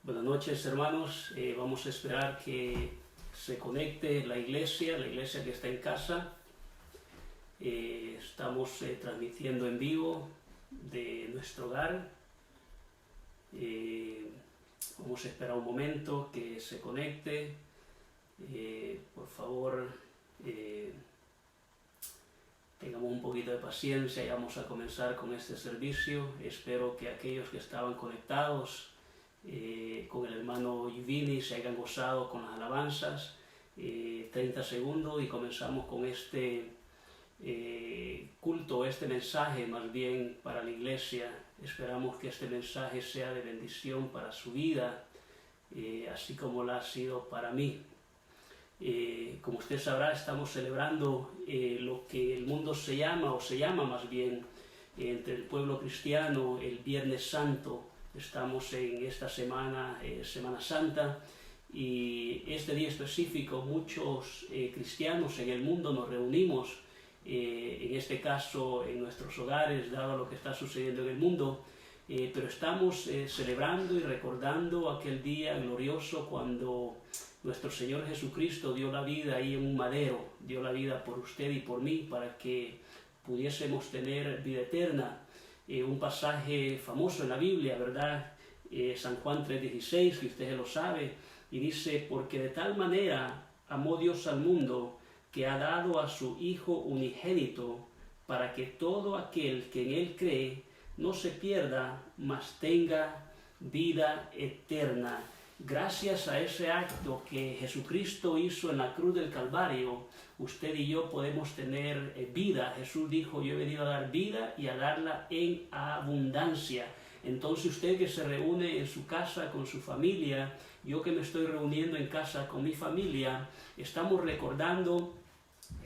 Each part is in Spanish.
Buenas noches, hermanos. Vamos a esperar que se conecte la iglesia que está en casa. Estamos transmitiendo en vivo de nuestro hogar. Vamos a esperar un momento que se conecte. Por favor, tengamos un poquito de paciencia y vamos a comenzar con este servicio. Espero que aquellos que estaban conectados con el hermano Yuvini se hayan gozado con las alabanzas. 30 segundos y comenzamos con este culto, este mensaje más bien para la iglesia. Esperamos que este mensaje sea de bendición para su vida, así como lo ha sido para mí. Como usted sabrá, estamos celebrando lo que el mundo se llama más bien entre el pueblo cristiano el Viernes Santo. Estamos en esta semana, Semana Santa, y este día específico muchos cristianos en el mundo nos reunimos, en este caso en nuestros hogares, dado lo que está sucediendo en el mundo, pero estamos celebrando y recordando aquel día glorioso cuando nuestro Señor Jesucristo dio la vida ahí en un madero, dio la vida por usted y por mí para que pudiésemos tener vida eterna. Un pasaje famoso en la Biblia, ¿verdad? San Juan 3:16, que usted lo sabe, y dice: porque de tal manera amó Dios al mundo, que ha dado a su Hijo unigénito, para que todo aquel que en Él cree no se pierda, mas tenga vida eterna. Gracias a ese acto que Jesucristo hizo en la cruz del Calvario, usted y yo podemos tener vida. Jesús dijo: yo he venido a dar vida y a darla en abundancia. Entonces usted que se reúne en su casa con su familia, yo que me estoy reuniendo en casa con mi familia, estamos recordando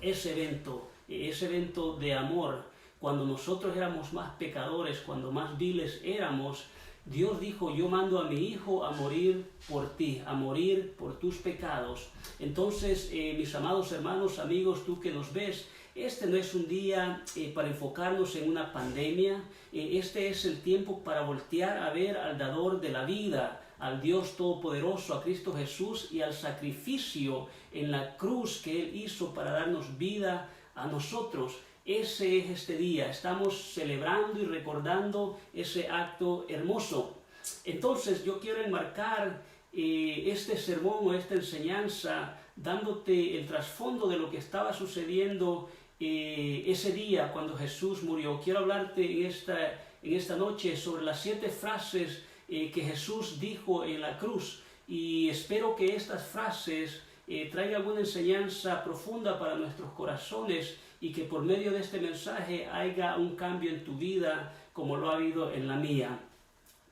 ese evento de amor. Cuando nosotros éramos más pecadores, cuando más viles éramos, Dios dijo: yo mando a mi Hijo a morir por ti, a morir por tus pecados. Entonces, mis amados hermanos, amigos, tú que nos ves, este no es un día para enfocarnos en una pandemia. Este es el tiempo para voltear a ver al dador de la vida, al Dios Todopoderoso, a Cristo Jesús, y al sacrificio en la cruz que Él hizo para darnos vida a nosotros. Ese es este día, estamos celebrando y recordando ese acto hermoso. Entonces yo quiero enmarcar este sermón o esta enseñanza dándote el trasfondo de lo que estaba sucediendo ese día cuando Jesús murió. Quiero hablarte en esta noche sobre las 7 frases que Jesús dijo en la cruz, y espero que estas frases traigan alguna enseñanza profunda para nuestros corazones, y que por medio de este mensaje haya un cambio en tu vida como lo ha habido en la mía.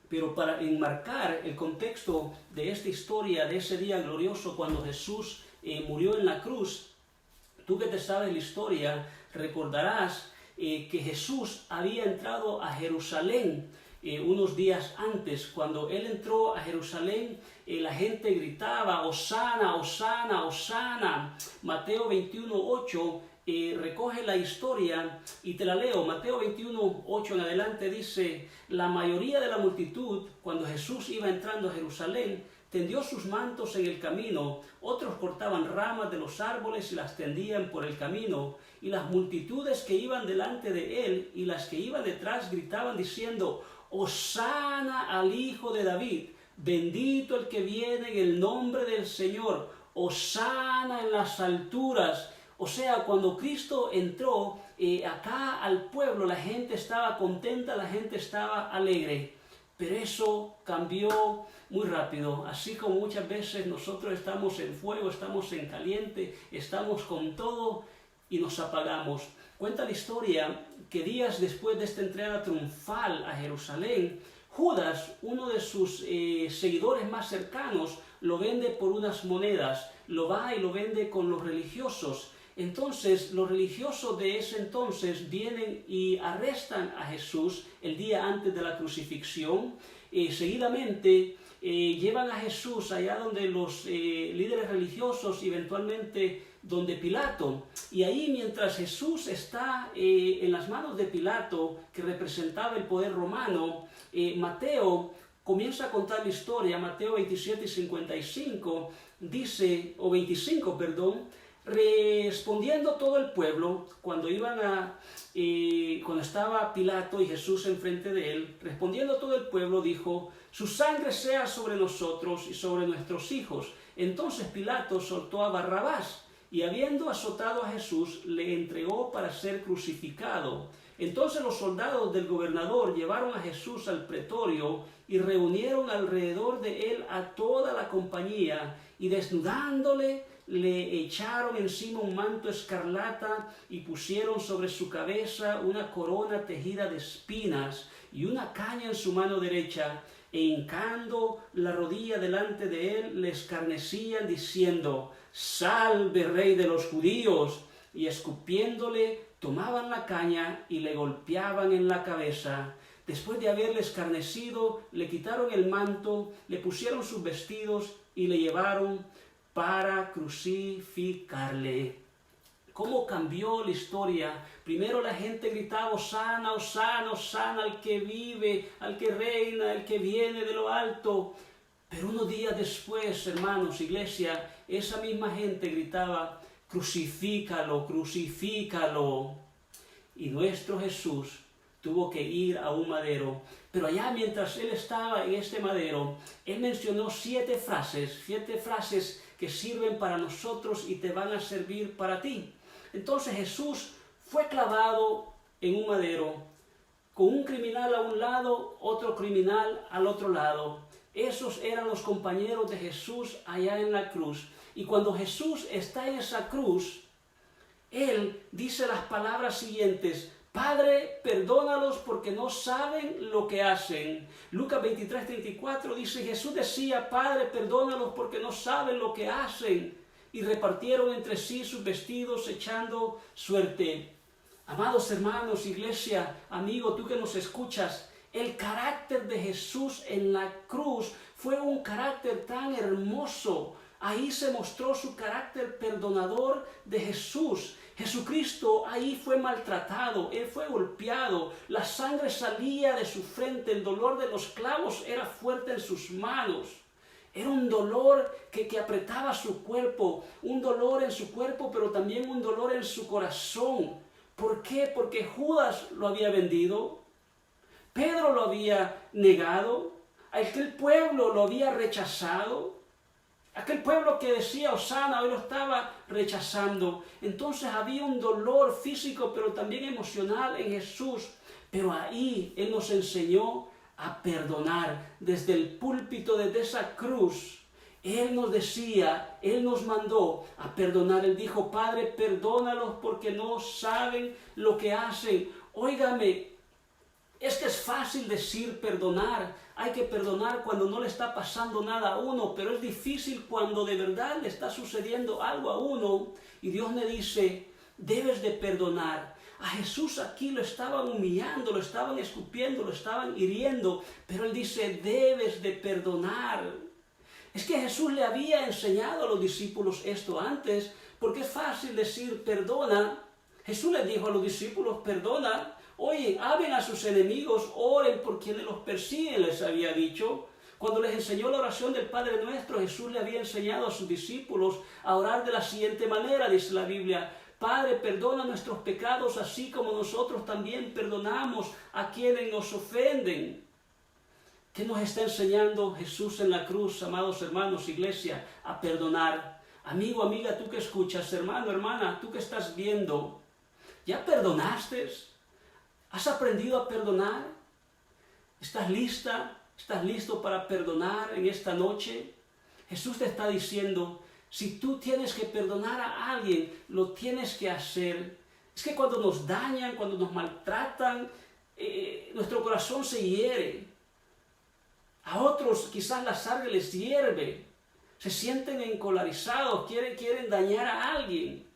Pero para enmarcar el contexto de esta historia, de ese día glorioso cuando Jesús murió en la cruz, tú que te sabes la historia, recordarás que Jesús había entrado a Jerusalén unos días antes. Cuando Él entró a Jerusalén, la gente gritaba: Hosana, Hosana, Hosana. Mateo 21:8 recoge la historia y te la leo. Mateo 21:8 en adelante dice: la mayoría de la multitud, cuando Jesús iba entrando a Jerusalén, tendió sus mantos en el camino. Otros cortaban ramas de los árboles y las tendían por el camino. Y las multitudes que iban delante de Él y las que iban detrás gritaban diciendo: Hosana al Hijo de David. Bendito el que viene en el nombre del Señor. Hosana en las alturas. O sea, cuando Cristo entró acá al pueblo, la gente estaba contenta, la gente estaba alegre. Pero eso cambió muy rápido. Así como muchas veces nosotros estamos en fuego, estamos en caliente, estamos con todo y nos apagamos. Cuenta la historia que días después de esta entrada triunfal a Jerusalén, Judas, uno de sus seguidores más cercanos, lo vende por unas monedas, lo va y lo vende con los religiosos. Entonces los religiosos de ese entonces vienen y arrestan a Jesús el día antes de la crucifixión. Seguidamente llevan a Jesús allá donde los líderes religiosos y eventualmente donde Pilato. Y ahí, mientras Jesús está en las manos de Pilato, que representaba el poder romano, Mateo comienza a contar la historia. Mateo 27 y 55 dice, o 25, perdón, respondiendo todo el pueblo, cuando estaba Pilato y Jesús enfrente de él, respondiendo todo el pueblo dijo: su sangre sea sobre nosotros y sobre nuestros hijos. Entonces Pilato soltó a Barrabás, y habiendo azotado a Jesús, le entregó para ser crucificado. Entonces los soldados del gobernador llevaron a Jesús al pretorio y reunieron alrededor de él a toda la compañía, y desnudándole, le echaron encima un manto escarlata y pusieron sobre su cabeza una corona tejida de espinas y una caña en su mano derecha, e hincando la rodilla delante de él, le escarnecían diciendo: salve, rey de los judíos. Y escupiéndole, tomaban la caña y le golpeaban en la cabeza. Después de haberle escarnecido, le quitaron el manto, le pusieron sus vestidos y le llevaron para crucificarle. ¿Cómo cambió la historia? Primero la gente gritaba: Hosana, Hosana, Hosana, al que vive, al que reina, al que viene de lo alto. Pero unos días después, hermanos, iglesia, esa misma gente gritaba: crucifícalo, crucifícalo. Y nuestro Jesús tuvo que ir a un madero. Pero allá, mientras él estaba en este madero, él mencionó 7 frases que sirven para nosotros y te van a servir para ti. Entonces Jesús fue clavado en un madero, con un criminal a un lado, otro criminal al otro lado. Esos eran los compañeros de Jesús allá en la cruz. Y cuando Jesús está en esa cruz, Él dice las palabras siguientes: Padre, perdónalos porque no saben lo que hacen. Lucas 23:34 dice: Jesús decía: Padre, perdónalos porque no saben lo que hacen. Y repartieron entre sí sus vestidos echando suerte. Amados hermanos, iglesia, amigo, tú que nos escuchas, el carácter de Jesús en la cruz fue un carácter tan hermoso. Ahí se mostró su carácter perdonador de Jesús. Jesucristo ahí fue maltratado, Él fue golpeado, la sangre salía de su frente, el dolor de los clavos era fuerte en sus manos. Era un dolor que apretaba su cuerpo, un dolor en su cuerpo, pero también un dolor en su corazón. ¿Por qué? Porque Judas lo había vendido, Pedro lo había negado, aquel pueblo lo había rechazado. Aquel pueblo que decía Hosana, hoy lo estaba rechazando. Entonces había un dolor físico, pero también emocional en Jesús. Pero ahí Él nos enseñó a perdonar. Desde el púlpito, desde esa cruz, Él nos decía, Él nos mandó a perdonar. Él dijo: Padre, perdónalos porque no saben lo que hacen. Óigame, es que es fácil decir perdonar. Hay que perdonar cuando no le está pasando nada a uno, pero es difícil cuando de verdad le está sucediendo algo a uno. Y Dios le dice: debes de perdonar. A Jesús aquí lo estaban humillando, lo estaban escupiendo, lo estaban hiriendo, pero Él dice: debes de perdonar. Es que Jesús le había enseñado a los discípulos esto antes, porque es fácil decir perdona. Jesús les dijo a los discípulos: perdona. Oye, amen a sus enemigos, oren por quienes los persiguen, les había dicho. Cuando les enseñó la oración del Padre Nuestro, Jesús le había enseñado a sus discípulos a orar de la siguiente manera, dice la Biblia: Padre, perdona nuestros pecados, así como nosotros también perdonamos a quienes nos ofenden. ¿Qué nos está enseñando Jesús en la cruz, amados hermanos, iglesia? A perdonar. Amigo, amiga, tú que escuchas, hermano, hermana, tú que estás viendo, ¿ya perdonaste? ¿Has aprendido a perdonar? ¿Estás lista? ¿Estás listo para perdonar en esta noche? Jesús te está diciendo: si tú tienes que perdonar a alguien, lo tienes que hacer. Es que cuando nos dañan, cuando nos maltratan, nuestro corazón se hiere. A otros quizás la sangre les hierve. Se sienten encolarizados, quieren dañar a alguien.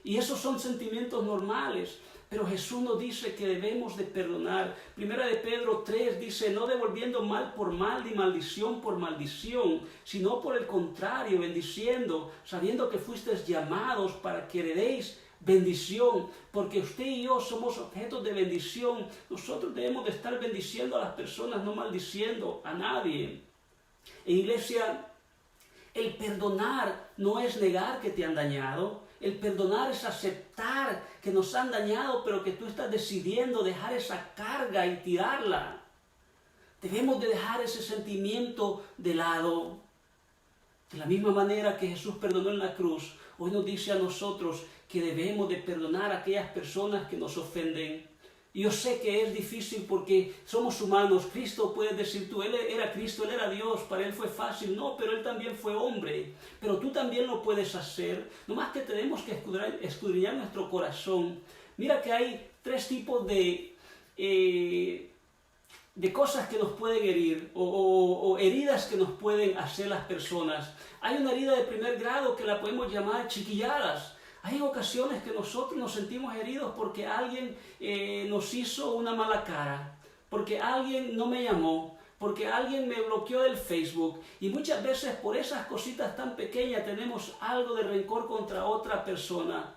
Y esos son sentimientos normales. Pero Jesús nos dice que debemos de perdonar. Primera de Pedro 3 dice: no devolviendo mal por mal ni maldición por maldición, sino por el contrario, bendiciendo, sabiendo que fuisteis llamados para que heredéis bendición, porque usted y yo somos objetos de bendición. Nosotros debemos de estar bendiciendo a las personas, no maldiciendo a nadie. En iglesia, el perdonar no es negar que te han dañado. El perdonar es aceptar que nos han dañado, pero que tú estás decidiendo dejar esa carga y tirarla. Debemos de dejar ese sentimiento de lado. De la misma manera que Jesús perdonó en la cruz, hoy nos dice a nosotros que debemos de perdonar a aquellas personas que nos ofenden. Y yo sé que es difícil porque somos humanos. Cristo, puedes decir tú, Él era Cristo, Él era Dios, para Él fue fácil. No, pero Él también fue hombre. Pero tú también lo puedes hacer. Nomás que tenemos que escudriñar nuestro corazón. Mira que hay 3 tipos de cosas que nos pueden herir o heridas que nos pueden hacer las personas. Hay una herida de primer grado que la podemos llamar chiquilladas. Hay ocasiones que nosotros nos sentimos heridos porque alguien nos hizo una mala cara, porque alguien no me llamó, porque alguien me bloqueó del Facebook. Y muchas veces por esas cositas tan pequeñas tenemos algo de rencor contra otra persona.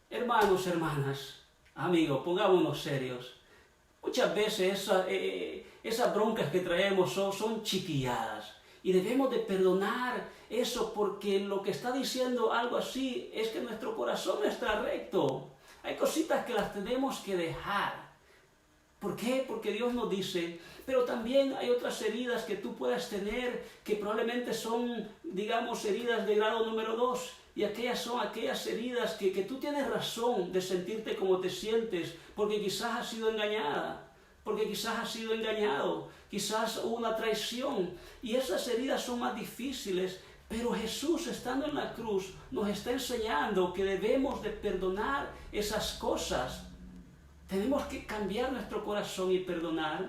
Hermanos, hermanas, amigos, pongámonos serios. Muchas veces esas broncas que traemos son chiquilladas. Y debemos de perdonar eso, porque lo que está diciendo algo así es que nuestro corazón no está recto. Hay cositas que las tenemos que dejar. ¿Por qué? Porque Dios nos dice. Pero también hay otras heridas que tú puedas tener que probablemente son, digamos, heridas de grado número 2. Y aquellas son aquellas heridas que tú tienes razón de sentirte como te sientes, porque quizás has sido engañada. Porque quizás has sido engañado, quizás hubo una traición, y esas heridas son más difíciles, pero Jesús, estando en la cruz, nos está enseñando que debemos de perdonar esas cosas. Tenemos que cambiar nuestro corazón y perdonar,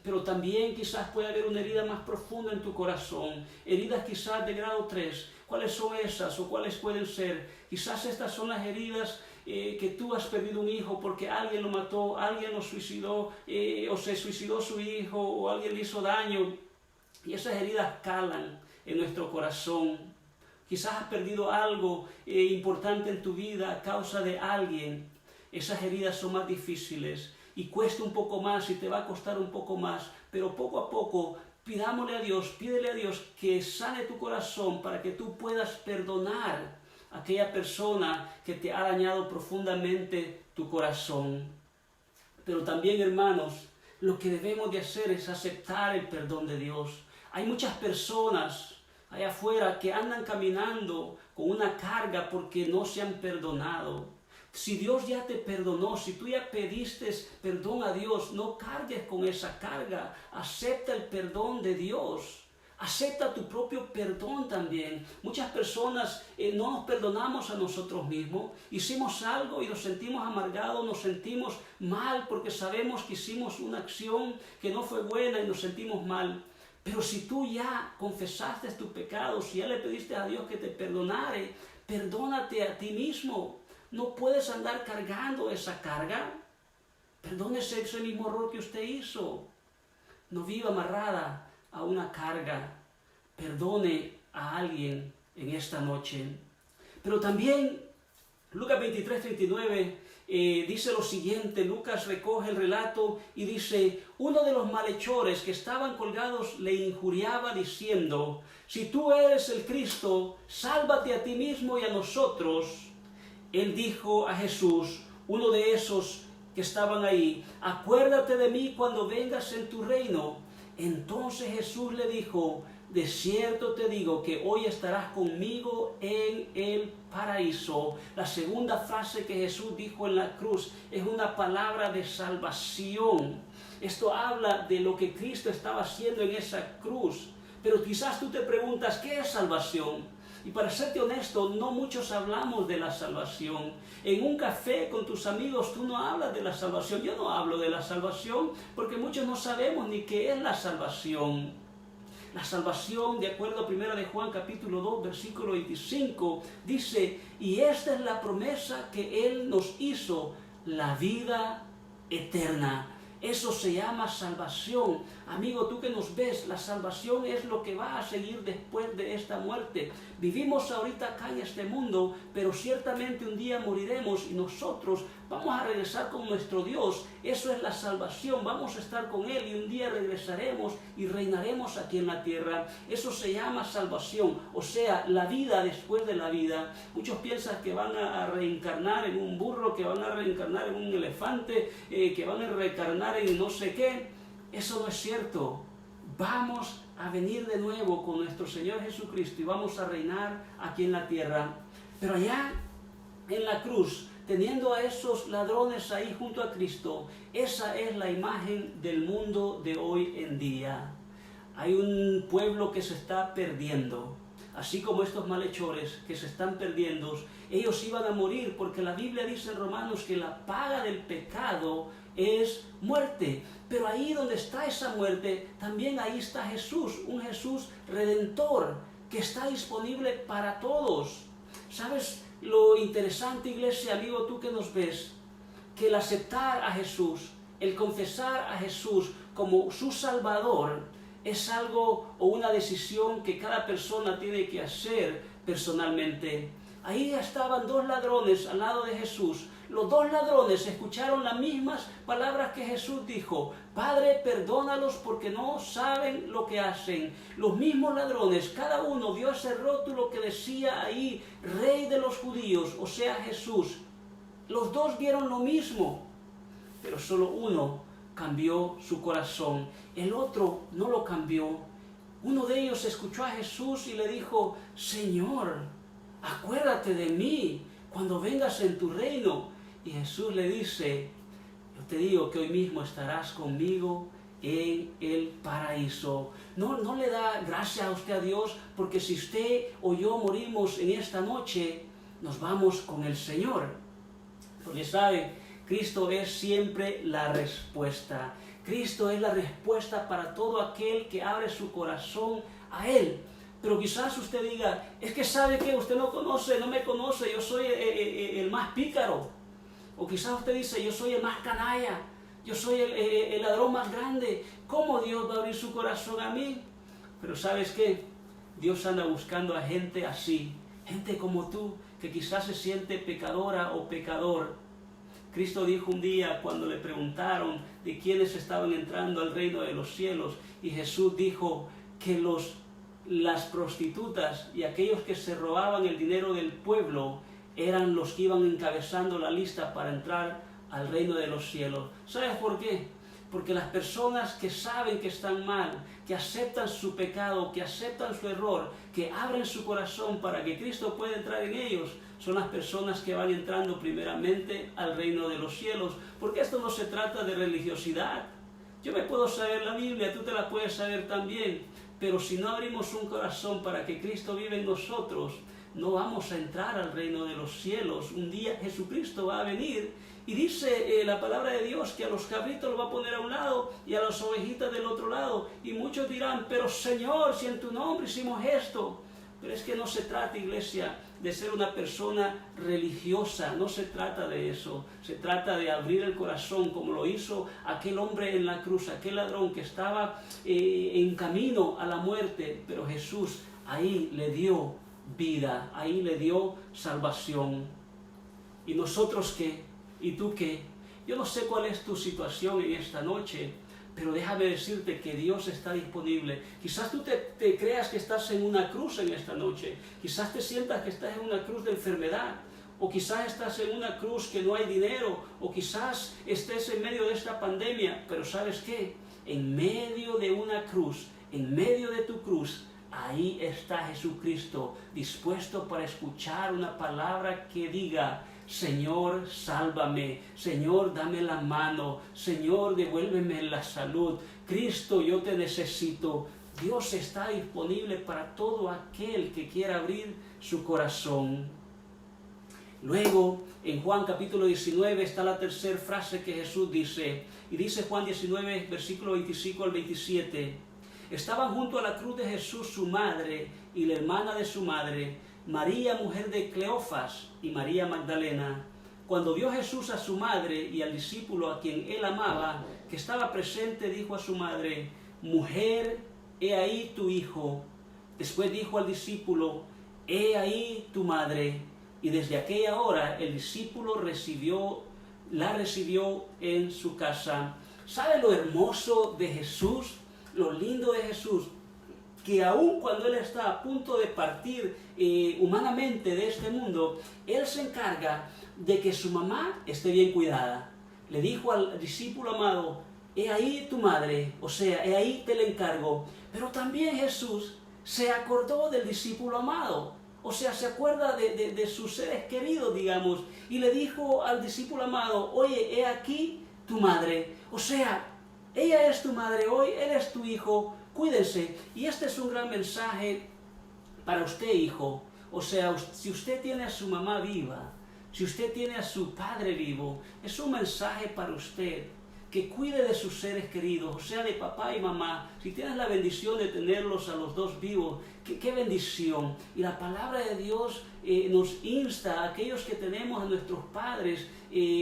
pero también quizás puede haber una herida más profunda en tu corazón, heridas quizás de grado 3. ¿Cuáles son esas o cuáles pueden ser? Quizás estas son las heridas que tú has perdido un hijo porque alguien lo mató, alguien lo suicidó, o se suicidó su hijo, o alguien le hizo daño. Y esas heridas calan en nuestro corazón. Quizás has perdido algo importante en tu vida a causa de alguien. Esas heridas son más difíciles y cuesta un poco más y te va a costar un poco más, pero poco a poco pídele a Dios que sane tu corazón para que tú puedas perdonar a aquella persona que te ha dañado profundamente tu corazón. Pero también, hermanos, lo que debemos de hacer es aceptar el perdón de Dios. Hay muchas personas allá afuera que andan caminando con una carga porque no se han perdonado. Si Dios ya te perdonó, si tú ya pediste perdón a Dios, no cargues con esa carga. Acepta el perdón de Dios. Acepta tu propio perdón también. Muchas personas no nos perdonamos a nosotros mismos. Hicimos algo y nos sentimos amargados, nos sentimos mal porque sabemos que hicimos una acción que no fue buena y nos sentimos mal. Pero si tú ya confesaste tus pecados, si ya le pediste a Dios que te perdonare, perdónate a ti mismo. No puedes andar cargando esa carga. Perdónese ese mismo error que usted hizo. No viva amarrada a una carga. Perdone a alguien en esta noche. Pero también Lucas 23:39 dice lo siguiente. Lucas recoge el relato y dice: uno de los malhechores que estaban colgados le injuriaba diciendo: si tú eres el Cristo, sálvate a ti mismo y a nosotros. Él dijo a Jesús, uno de esos que estaban ahí: acuérdate de mí cuando vengas en tu reino. Entonces Jesús le dijo: de cierto te digo que hoy estarás conmigo en el paraíso. La segunda frase que Jesús dijo en la cruz es una palabra de salvación. Esto habla de lo que Cristo estaba haciendo en esa cruz. Pero quizás tú te preguntas, ¿qué es salvación? Y para serte honesto, no muchos hablamos de la salvación. En un café con tus amigos tú no hablas de la salvación. Yo no hablo de la salvación porque muchos no sabemos ni qué es la salvación. La salvación, de acuerdo a 1 de Juan capítulo 2, versículo 25, dice: y esta es la promesa que Él nos hizo, la vida eterna. Eso se llama salvación. Amigo, tú que nos ves, la salvación es lo que va a seguir después de esta muerte. Vivimos ahorita acá en este mundo, pero ciertamente un día moriremos y nosotros vamos a regresar con nuestro Dios. Eso es la salvación. Vamos a estar con Él y un día regresaremos y reinaremos aquí en la tierra. Eso se llama salvación, o sea, la vida después de la vida. Muchos piensan que van a reencarnar en un burro, que van a reencarnar en un elefante, que van a reencarnar en no sé qué. Eso no es cierto. Vamos a venir de nuevo con nuestro Señor Jesucristo y vamos a reinar aquí en la tierra. Pero allá en la cruz, teniendo a esos ladrones ahí junto a Cristo, esa es la imagen del mundo de hoy en día. Hay un pueblo que se está perdiendo, así como estos malhechores que se están perdiendo. Ellos iban a morir porque la Biblia dice en Romanos que la paga del pecado es muerte. Pero ahí donde está esa muerte, también ahí está Jesús, un Jesús redentor que está disponible para todos. ¿Sabes lo interesante, iglesia, amigo, tú que nos ves? Que el aceptar a Jesús, el confesar a Jesús como su Salvador, es algo o una decisión que cada persona tiene que hacer personalmente. Ahí estaban dos ladrones al lado de Jesús. Los dos ladrones escucharon las mismas palabras que Jesús dijo: Padre, perdónalos porque no saben lo que hacen. Los mismos ladrones, cada uno vio ese rótulo que decía ahí, Rey de los Judíos, o sea Jesús. Los dos vieron lo mismo, pero solo uno cambió su corazón, el otro no lo cambió. Uno de ellos escuchó a Jesús y le dijo: Señor, acuérdate de mí cuando vengas en tu reino. Y Jesús le dice: yo te digo que hoy mismo estarás conmigo en el paraíso. No le da gracias a usted a Dios, porque si usted o yo morimos en esta noche, nos vamos con el Señor. Porque sabe, Cristo es siempre la respuesta. Cristo es la respuesta para todo aquel que abre su corazón a Él. Pero quizás usted diga: es que sabe que usted no me conoce, yo soy el más pícaro. O quizás usted dice: yo soy el más canalla, yo soy el ladrón más grande. ¿Cómo Dios va a abrir su corazón a mí? Pero ¿sabes qué? Dios anda buscando a gente así, gente como tú, que quizás se siente pecadora o pecador. Cristo dijo un día, cuando le preguntaron de quiénes estaban entrando al reino de los cielos, y Jesús dijo que las prostitutas y aquellos que se robaban el dinero del pueblo eran los que iban encabezando la lista para entrar al reino de los cielos. ¿Sabes por qué? Porque las personas que saben que están mal, que aceptan su pecado, que aceptan su error, que abren su corazón para que Cristo pueda entrar en ellos, son las personas que van entrando primeramente al reino de los cielos. Porque esto no se trata de religiosidad. Yo me puedo saber la Biblia, tú te la puedes saber también, pero si no abrimos un corazón para que Cristo vive en nosotros, no vamos a entrar al reino de los cielos. Un día Jesucristo va a venir y dice la palabra de Dios que a los cabritos los va a poner a un lado y a las ovejitas del otro lado. Y muchos dirán: pero Señor, si en tu nombre hicimos esto. Pero es que no se trata, iglesia, de ser una persona religiosa. No se trata de eso. Se trata de abrir el corazón, como lo hizo aquel hombre en la cruz, aquel ladrón que estaba en camino a la muerte. Pero Jesús ahí le dio vida, ahí le dio salvación. ¿Y nosotros qué? ¿Y tú qué? Yo no sé cuál es tu situación en esta noche, pero déjame decirte que Dios está disponible. Quizás tú te creas que estás en una cruz en esta noche. Quizás te sientas que estás en una cruz de enfermedad. O quizás estás en una cruz que no hay dinero. O quizás estés en medio de esta pandemia. Pero ¿sabes qué? En medio de una cruz, en medio de tu cruz, ahí está Jesucristo, dispuesto para escuchar una palabra que diga: Señor, sálvame. Señor, dame la mano. Señor, devuélveme la salud. Cristo, yo te necesito. Dios está disponible para todo aquel que quiera abrir su corazón. Luego, en Juan capítulo 19 está la tercera frase que Jesús dice. Y dice Juan 19, versículo 25 al 27. Estaban junto a la cruz de Jesús su madre y la hermana de su madre, María, mujer de Cleofas, y María Magdalena. Cuando vio Jesús a su madre y al discípulo a quien él amaba, que estaba presente dijo a su madre: mujer, he ahí tu hijo. Después dijo al discípulo: he ahí tu madre. Y desde aquella hora el discípulo la recibió en su casa. ¿Sabe lo hermoso de Jesús? Lo lindo de Jesús, que aun cuando Él está a punto de partir humanamente de este mundo, Él se encarga de que su mamá esté bien cuidada. Le dijo al discípulo amado: he ahí tu madre, o sea, he ahí te la encargo. Pero también Jesús se acordó del discípulo amado, o sea, se acuerda de sus seres queridos, digamos, y le dijo al discípulo amado: oye, he aquí tu madre, o sea, ella es tu madre hoy, él es tu hijo, cuídense. Y este es un gran mensaje para usted, hijo. O sea, si usted tiene a su mamá viva, si usted tiene a su padre vivo, es un mensaje para usted, que cuide de sus seres queridos, o sea, de papá y mamá. Si tienes la bendición de tenerlos a los dos vivos, qué bendición. Y la palabra de Dios nos insta a aquellos que tenemos a nuestros padres,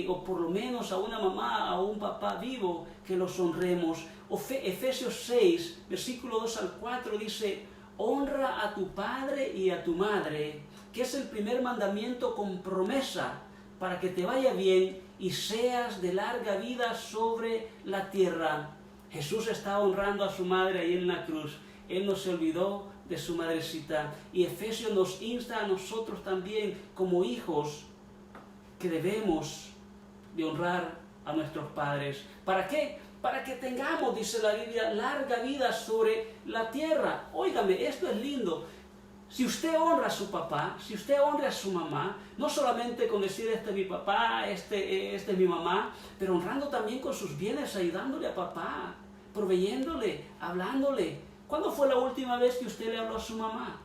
o por lo menos a una mamá, a un papá vivo, que los honremos. Efesios 6, versículo 2 al 4 dice: honra a tu padre y a tu madre, que es el primer mandamiento con promesa, para que te vaya bien y seas de larga vida sobre la tierra. Jesús está honrando a su madre ahí en la cruz. Él no se olvidó de su madrecita. Y Efesios nos insta a nosotros también como hijos que debemos de honrar a nuestros padres. ¿Para qué? Para que tengamos, dice la Biblia, larga vida sobre la tierra. Óigame, esto es lindo. Si usted honra a su papá, si usted honra a su mamá, no solamente con decir este es mi papá, este es mi mamá, pero honrando también con sus bienes, ayudándole a papá, proveyéndole, hablándole. ¿Cuándo fue la última vez que usted le habló a su mamá?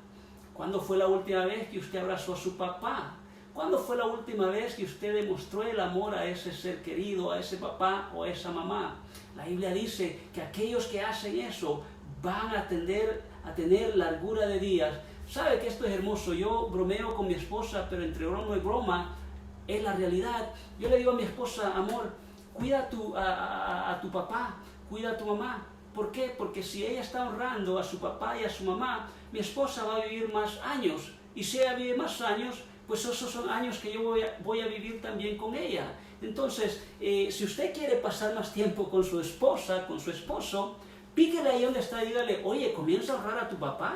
¿Cuándo fue la última vez que usted abrazó a su papá? ¿Cuándo fue la última vez que usted demostró el amor a ese ser querido, a ese papá o a esa mamá? La Biblia dice que aquellos que hacen eso van a tener largura de días. ¿Sabe que esto es hermoso? Yo bromeo con mi esposa, pero entre broma y broma es la realidad. Yo le digo a mi esposa: amor, cuida a tu papá, cuida a tu mamá. ¿Por qué? Porque si ella está honrando a su papá y a su mamá, mi esposa va a vivir más años. Y si ella vive más años, pues esos son años que yo voy a vivir también con ella. Entonces, si usted quiere pasar más tiempo con su esposa, con su esposo, píquele ahí donde está y dígale: oye, comienza a honrar a tu papá.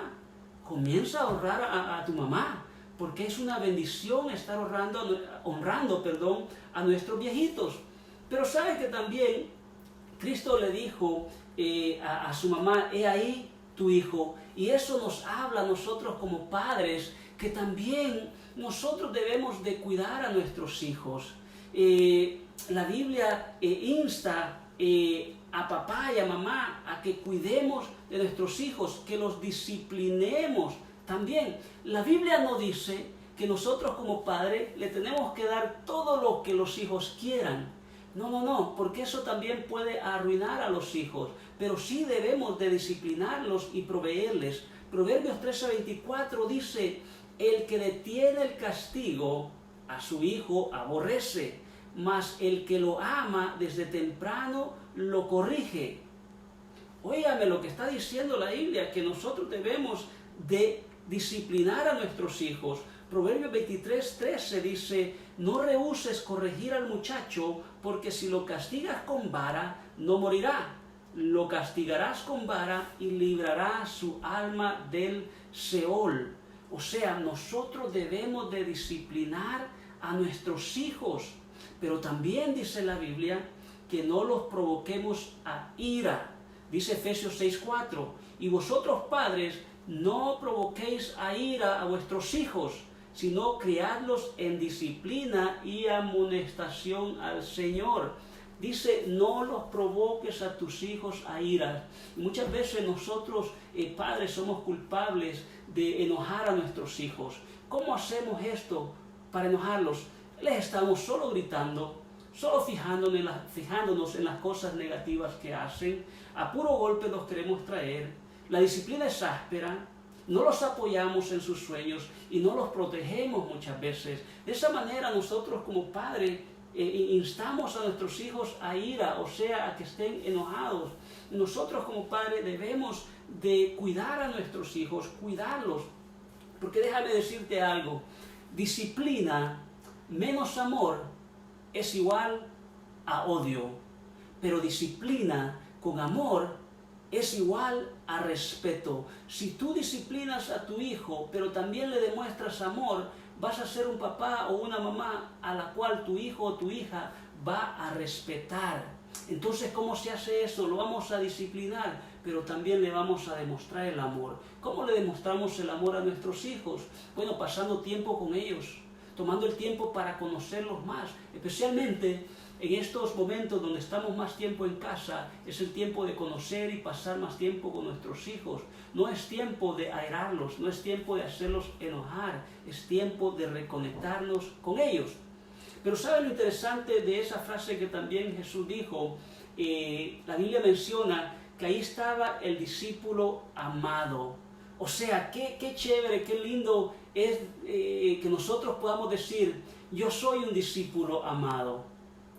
Comienza a honrar a tu mamá, porque es una bendición estar honrando a nuestros viejitos. Pero sabe que también Cristo le dijo a su mamá: he ahí tu hijo. Y eso nos habla a nosotros como padres, que también nosotros debemos de cuidar a nuestros hijos. La Biblia insta a papá y a mamá a que cuidemos de nuestros hijos, que los disciplinemos también. La Biblia no dice que nosotros como padres le tenemos que dar todo lo que los hijos quieran. No, porque eso también puede arruinar a los hijos, pero sí debemos de disciplinarlos y proveerles. Proverbios 13:24 dice: el que detiene el castigo a su hijo aborrece, mas el que lo ama desde temprano lo corrige. Óigame lo que está diciendo la Biblia, que nosotros debemos de disciplinar a nuestros hijos. Proverbios 23:13 dice: no rehúses corregir al muchacho, porque si lo castigas con vara, no morirá. Lo castigarás con vara y librará su alma del Seol. O sea, nosotros debemos de disciplinar a nuestros hijos, pero también dice la Biblia que no los provoquemos a ira. Dice Efesios 6:4: y vosotros padres no provoquéis a ira a vuestros hijos, sino criadlos en disciplina y amonestación al Señor. Dice: no los provoques a tus hijos a ira. Y muchas veces nosotros, padres, somos culpables de enojar a nuestros hijos. ¿Cómo hacemos esto para enojarlos? Les estamos solo gritando, solo fijándonos en las cosas negativas que hacen. A puro golpe los queremos traer. La disciplina es áspera. No los apoyamos en sus sueños y no los protegemos muchas veces. De esa manera nosotros como padres instamos a nuestros hijos a ira, o sea, a que estén enojados. Nosotros como padres debemos de cuidar a nuestros hijos, cuidarlos. Porque déjame decirte algo, disciplina menos amor es igual a odio, pero disciplina con amor es igual a respeto. Si tú disciplinas a tu hijo, pero también le demuestras amor, vas a ser un papá o una mamá a la cual tu hijo o tu hija va a respetar. Entonces, ¿cómo se hace eso? Lo vamos a disciplinar, pero también le vamos a demostrar el amor. ¿Cómo le demostramos el amor a nuestros hijos? Bueno, pasando tiempo con ellos, tomando el tiempo para conocerlos más, especialmente en estos momentos donde estamos más tiempo en casa. Es el tiempo de conocer y pasar más tiempo con nuestros hijos. No es tiempo de airarlos, no es tiempo de hacerlos enojar, es tiempo de reconectarnos con ellos. Pero ¿saben lo interesante de esa frase que también Jesús dijo? La Biblia menciona que ahí estaba el discípulo amado. O sea, qué chévere, qué lindo es que nosotros podamos decir, yo soy un discípulo amado.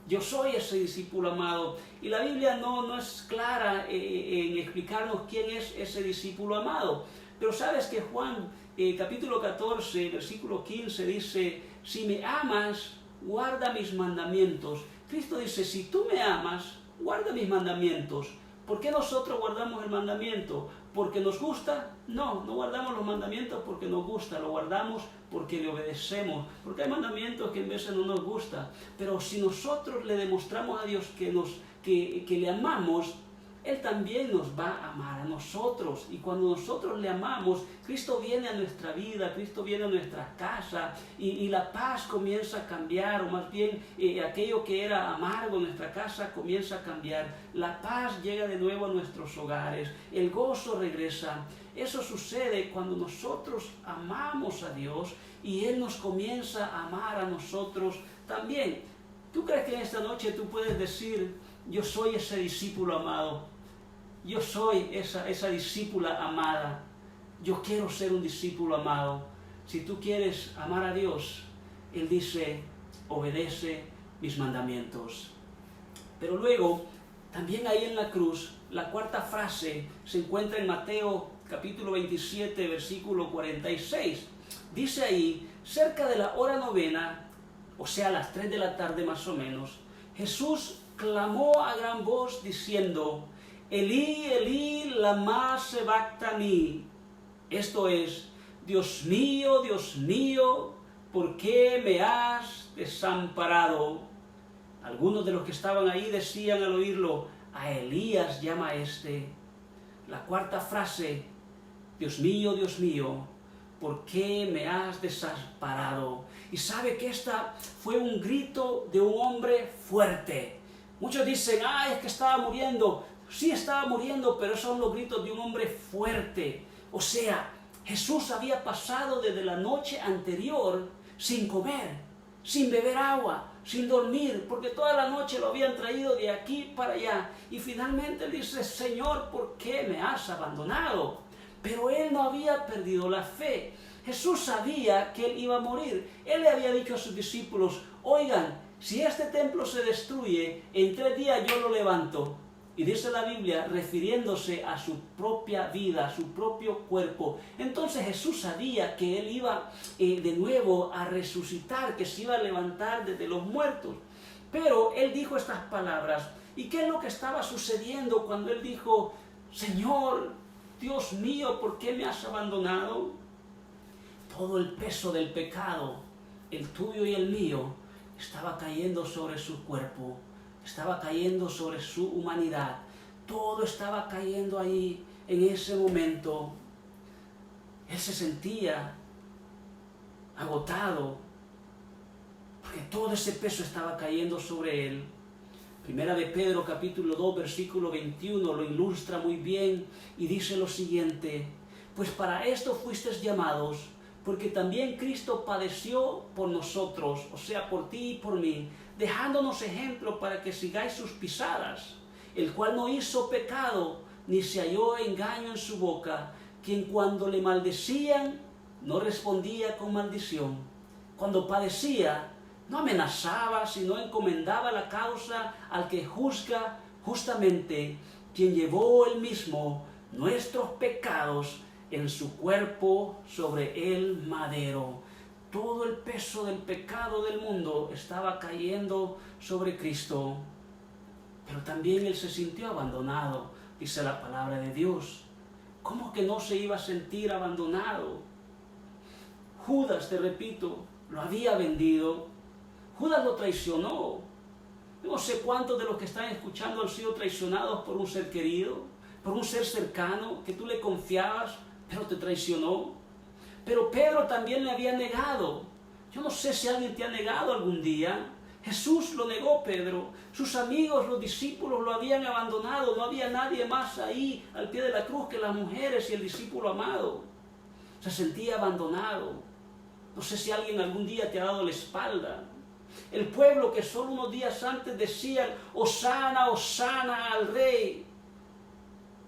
Yo soy ese discípulo amado. Y la Biblia no es clara en explicarnos quién es ese discípulo amado. Pero sabes que Juan, capítulo 14, versículo 15, dice, si me amas, guarda mis mandamientos. Cristo dice, si tú me amas, guarda mis mandamientos. ¿Por qué nosotros guardamos el mandamiento? ¿Porque nos gusta? No guardamos los mandamientos porque nos gusta, lo guardamos porque le obedecemos. Porque hay mandamientos que en veces no nos gustan. Pero si nosotros le demostramos a Dios que le amamos, Él también nos va a amar a nosotros. Y cuando nosotros le amamos, Cristo viene a nuestra vida, Cristo viene a nuestra casa y la paz comienza a cambiar, o más bien aquello que era amargo en nuestra casa comienza a cambiar. La paz llega de nuevo a nuestros hogares, el gozo regresa. Eso sucede cuando nosotros amamos a Dios y Él nos comienza a amar a nosotros también. ¿Tú crees que en esta noche tú puedes decir, yo soy ese discípulo amado? Yo soy esa discípula amada. Yo quiero ser un discípulo amado. Si tú quieres amar a Dios, Él dice, obedece mis mandamientos. Pero luego, también ahí en la cruz, la cuarta frase se encuentra en Mateo capítulo 27, versículo 46. Dice ahí, cerca de la hora novena, o sea, a las 3 de la tarde más o menos, Jesús clamó a gran voz diciendo, Elí, Elí, lama sabactani. Esto es, Dios mío, ¿por qué me has desamparado? Algunos de los que estaban ahí decían al oírlo, a Elías llama este. La cuarta frase, Dios mío, ¿por qué me has desamparado? Y sabe que esta fue un grito de un hombre fuerte. Muchos dicen, es que estaba muriendo. Sí estaba muriendo, pero esos son los gritos de un hombre fuerte. O sea, Jesús había pasado desde la noche anterior sin comer, sin beber agua, sin dormir, porque toda la noche lo habían traído de aquí para allá. Y finalmente él dice, Señor, ¿por qué me has abandonado? Pero él no había perdido la fe. Jesús sabía que él iba a morir. Él le había dicho a sus discípulos, oigan, si este templo se destruye, en 3 días yo lo levanto. Y dice la Biblia, refiriéndose a su propia vida, a su propio cuerpo. Entonces Jesús sabía que Él iba de nuevo a resucitar, que se iba a levantar desde los muertos. Pero Él dijo estas palabras. ¿Y qué es lo que estaba sucediendo cuando Él dijo, Señor, Dios mío, ¿por qué me has abandonado? Todo el peso del pecado, el tuyo y el mío, estaba cayendo sobre su cuerpo. Estaba cayendo sobre su humanidad. Todo estaba cayendo ahí en ese momento. Él se sentía agotado porque todo ese peso estaba cayendo sobre él. Primera de Pedro capítulo 2 versículo 21 lo ilustra muy bien y dice lo siguiente, pues para esto fuisteis llamados, porque también Cristo padeció por nosotros, o sea, por ti y por mí, dejándonos ejemplo para que sigáis sus pisadas, el cual no hizo pecado, ni se halló engaño en su boca, quien cuando le maldecían, no respondía con maldición. Cuando padecía, no amenazaba, sino encomendaba la causa al que juzga justamente, quien llevó él mismo nuestros pecados en su cuerpo sobre el madero. Todo el peso del pecado del mundo estaba cayendo sobre Cristo, pero también él se sintió abandonado, dice la palabra de Dios. ¿Cómo que no se iba a sentir abandonado? Judas, te repito, lo había vendido. Judas lo traicionó. No sé cuántos de los que están escuchando han sido traicionados por un ser querido, por un ser cercano que tú le confiabas, pero te traicionó. Pero Pedro también le había negado. Yo no sé si alguien te ha negado algún día. Jesús lo negó, Pedro. Sus amigos, los discípulos, lo habían abandonado. No había nadie más ahí al pie de la cruz que las mujeres y el discípulo amado. Se sentía abandonado. No sé si alguien algún día te ha dado la espalda. El pueblo que solo unos días antes decían, Hosana, Hosana al Rey.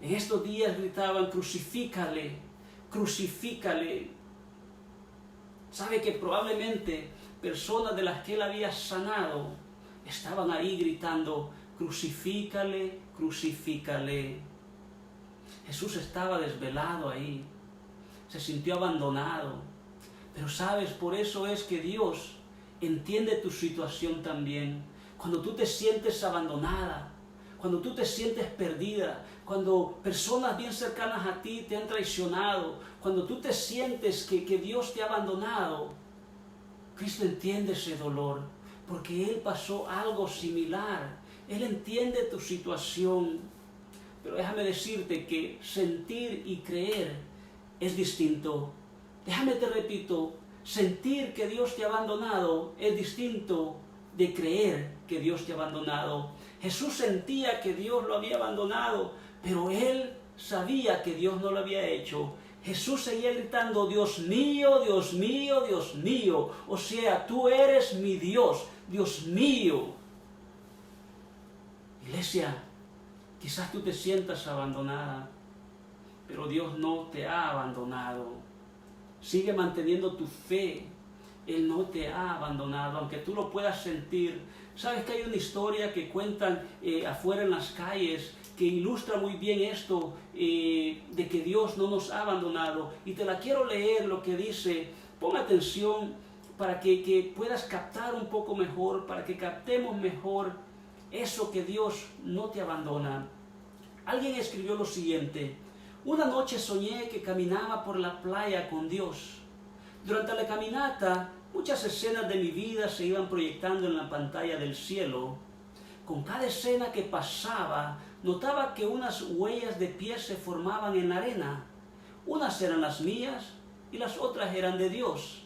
En estos días gritaban, crucifícale, crucifícale. Sabe que probablemente personas de las que él había sanado estaban ahí gritando, crucifícale, crucifícale. Jesús estaba desvelado ahí, se sintió abandonado. Pero sabes, por eso es que Dios entiende tu situación también. Cuando tú te sientes abandonada, cuando tú te sientes perdida, cuando personas bien cercanas a ti te han traicionado, cuando tú te sientes que Dios te ha abandonado, Cristo entiende ese dolor, porque Él pasó algo similar. Él entiende tu situación. Pero déjame decirte que sentir y creer es distinto. Déjame te repito, sentir que Dios te ha abandonado es distinto de creer que Dios te ha abandonado. Jesús sentía que Dios lo había abandonado, pero él sabía que Dios no lo había hecho. Jesús seguía gritando, Dios mío, Dios mío, Dios mío. O sea, tú eres mi Dios, Dios mío. Iglesia, quizás tú te sientas abandonada, pero Dios no te ha abandonado. Sigue manteniendo tu fe. Él no te ha abandonado, aunque tú lo puedas sentir. ¿Sabes que hay una historia que cuentan afuera en las calles que ilustra muy bien esto de que Dios no nos ha abandonado? Y te la quiero leer, lo que dice. Pon atención para que puedas captar un poco mejor, para que captemos mejor eso que Dios no te abandona. Alguien escribió lo siguiente: una noche soñé que caminaba por la playa con Dios. Durante la caminata, muchas escenas de mi vida se iban proyectando en la pantalla del cielo. Con cada escena que pasaba, notaba que unas huellas de pies se formaban en la arena. Unas eran las mías y las otras eran de Dios.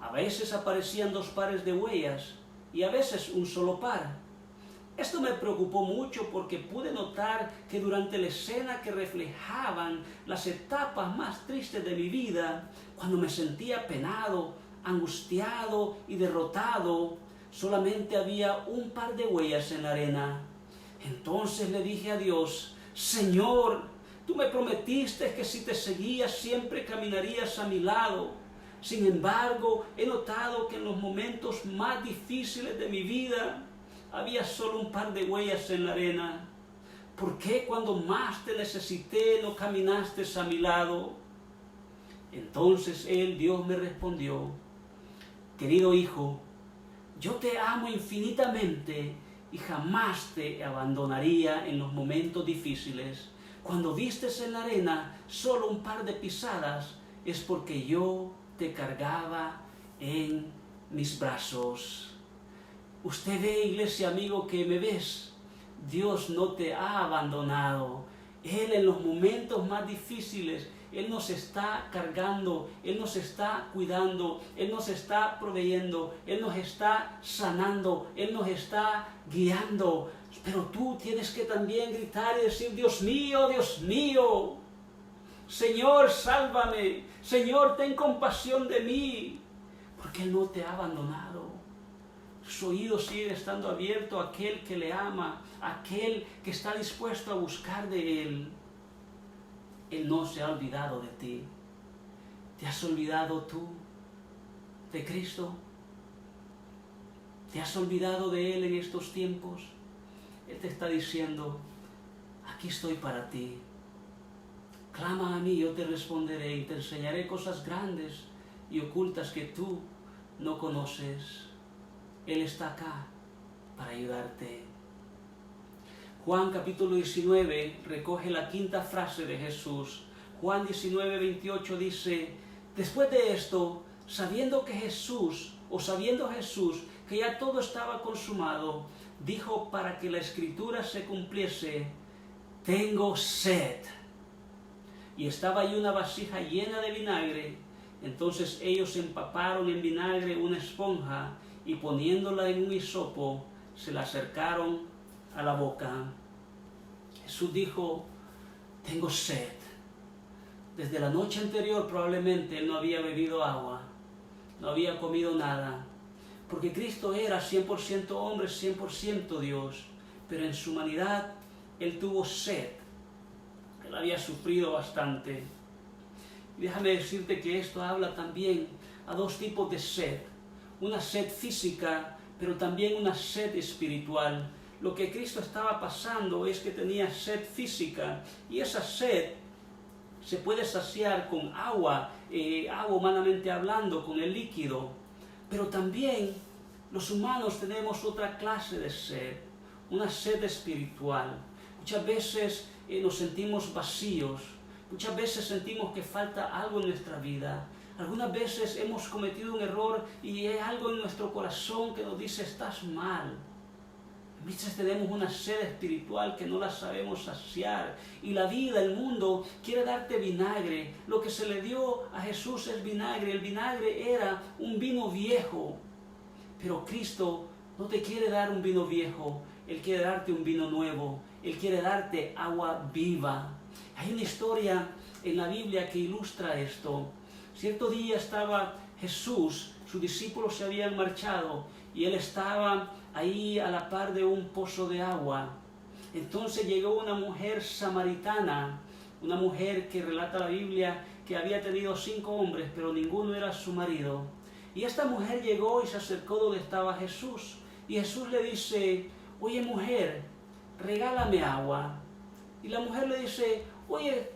A veces aparecían 2 pares de huellas y a veces un solo par. Esto me preocupó mucho porque pude notar que durante la escena que reflejaban las etapas más tristes de mi vida, cuando me sentía penado, angustiado y derrotado, solamente había un par de huellas en la arena. Entonces le dije a Dios, Señor, tú me prometiste que si te seguías siempre caminarías a mi lado. Sin embargo, he notado que en los momentos más difíciles de mi vida, había solo un par de huellas en la arena. ¿Por qué cuando más te necesité no caminaste a mi lado? Entonces Dios me respondió, querido hijo, yo te amo infinitamente y jamás te abandonaría en los momentos difíciles. Cuando vistes en la arena solo un par de pisadas, es porque yo te cargaba en mis brazos. Usted ve, iglesia, amigo, que me ves. Dios no te ha abandonado. Él en los momentos más difíciles, Él nos está cargando, Él nos está cuidando, Él nos está proveyendo, Él nos está sanando, Él nos está guiando. Pero tú tienes que también gritar y decir, Dios mío, Señor, sálvame, Señor, ten compasión de mí, porque Él no te ha abandonado. Su oído sigue estando abierto a aquel que le ama, a aquel que está dispuesto a buscar de Él. Él no se ha olvidado de ti. ¿Te has olvidado tú de Cristo? ¿Te has olvidado de Él en estos tiempos? Él te está diciendo, aquí estoy para ti. Clama a mí, yo te responderé y te enseñaré cosas grandes y ocultas que tú no conoces. Él está acá para ayudarte. Juan capítulo 19 recoge la quinta frase de Jesús. Juan 19, 28 dice, después de esto, sabiendo Jesús que ya todo estaba consumado, dijo para que la escritura se cumpliese, tengo sed. Y estaba allí una vasija llena de vinagre. Entonces ellos empaparon en vinagre una esponja y poniéndola en un hisopo, se la acercaron a la boca. Jesús dijo, tengo sed. Desde la noche anterior probablemente él no había bebido agua, no había comido nada, porque Cristo era 100% hombre, 100% Dios, pero en su humanidad él tuvo sed. Él había sufrido bastante. Y déjame decirte que esto habla también a dos tipos de sed. Una sed física, pero también una sed espiritual. Lo que Cristo estaba pasando es que tenía sed física, y esa sed se puede saciar con agua, agua humanamente hablando, con el líquido. Pero también los humanos tenemos otra clase de sed, una sed espiritual. Muchas veces nos sentimos vacíos, muchas veces sentimos que falta algo en nuestra vida. Algunas veces hemos cometido un error y hay algo en nuestro corazón que nos dice, estás mal. A veces tenemos una sed espiritual que no la sabemos saciar. Y la vida, el mundo, quiere darte vinagre. Lo que se le dio a Jesús es vinagre. El vinagre era un vino viejo. Pero Cristo no te quiere dar un vino viejo. Él quiere darte un vino nuevo. Él quiere darte agua viva. Hay una historia en la Biblia que ilustra esto. Cierto día estaba Jesús, sus discípulos se habían marchado y él estaba ahí a la par de un pozo de agua. Entonces llegó una mujer samaritana, una mujer que relata la Biblia que había tenido 5 hombres, pero ninguno era su marido. Y esta mujer llegó y se acercó donde estaba Jesús. Y Jesús le dice, oye mujer, regálame agua. Y la mujer le dice, oye,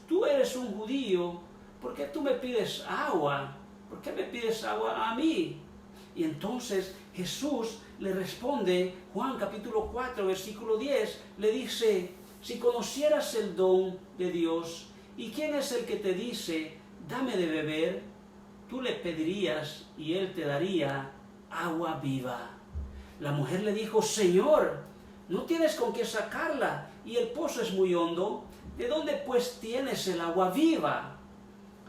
tú eres un judío, ¿por qué tú me pides agua? ¿Por qué me pides agua a mí? Y entonces Jesús le responde, Juan capítulo 4, versículo 10, le dice, si conocieras el don de Dios, ¿y quién es el que te dice, dame de beber? Tú le pedirías y él te daría agua viva. La mujer le dijo, Señor, no tienes con qué sacarla y el pozo es muy hondo. ¿De dónde pues tienes el agua viva?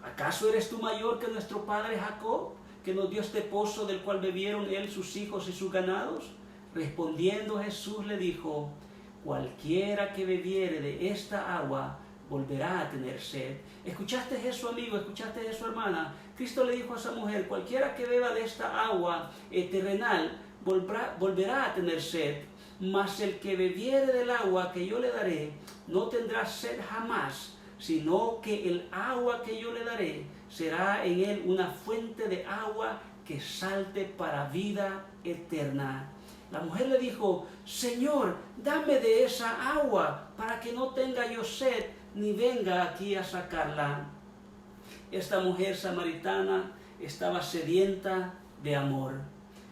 ¿Acaso eres tú mayor que nuestro padre Jacob, que nos dio este pozo del cual bebieron él, sus hijos y sus ganados? Respondiendo Jesús le dijo, cualquiera que bebiere de esta agua volverá a tener sed. ¿Escuchaste eso, amigo? ¿Escuchaste eso, hermana? Cristo le dijo a esa mujer, cualquiera que beba de esta agua terrenal volverá a tener sed. Mas el que bebiere del agua que yo le daré no tendrá sed jamás, sino que el agua que yo le daré será en él una fuente de agua que salte para vida eterna. La mujer le dijo, Señor, dame de esa agua para que no tenga yo sed ni venga aquí a sacarla. Esta mujer samaritana estaba sedienta de amor.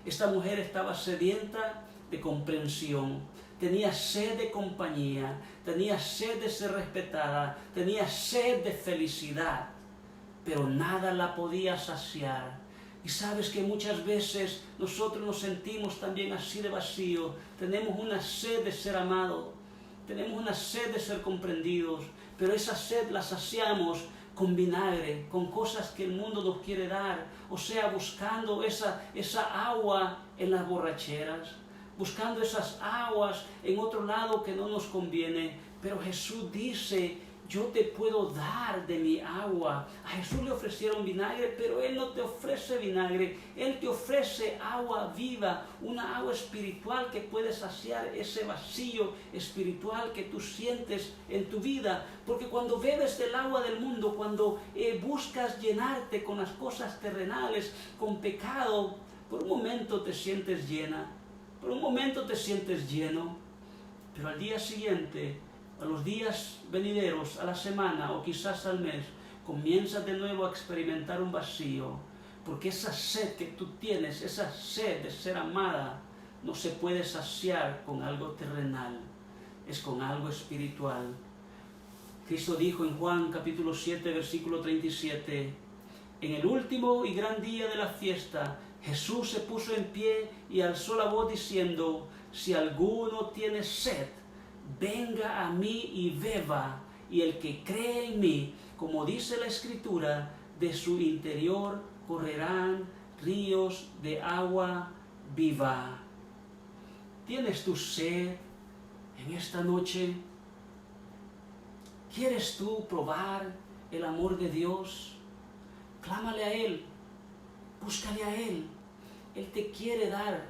Esta mujer estaba sedienta de comprensión, tenía sed de compañía, tenía sed de ser respetada, tenía sed de felicidad, pero nada la podía saciar. Y sabes que muchas veces nosotros nos sentimos también así de vacío, tenemos una sed de ser amados, tenemos una sed de ser comprendidos, pero esa sed la saciamos con vinagre, con cosas que el mundo nos quiere dar, o sea, buscando esa agua en las borracheras, buscando esas aguas en otro lado que no nos conviene. Pero Jesús dice, yo te puedo dar de mi agua. A Jesús le ofrecieron vinagre, pero Él no te ofrece vinagre. Él te ofrece agua viva, una agua espiritual que puede saciar ese vacío espiritual que tú sientes en tu vida. Porque cuando bebes del agua del mundo, cuando buscas llenarte con las cosas terrenales, con pecado, Por un momento te sientes llena, por un momento te sientes lleno, pero al día siguiente, a los días venideros, a la semana o quizás al mes, comienzas de nuevo a experimentar un vacío, porque esa sed que tú tienes, esa sed de ser amada, no se puede saciar con algo terrenal, es con algo espiritual. Cristo dijo en Juan capítulo 7, versículo 37, en el último y gran día de la fiesta, Jesús se puso en pie y alzó la voz diciendo, si alguno tiene sed, venga a mí y beba, y el que cree en mí, como dice la Escritura, de su interior correrán ríos de agua viva. ¿Tienes tu sed en esta noche? ¿Quieres tú probar el amor de Dios? Clámale a Él, búscale a Él. Él te quiere dar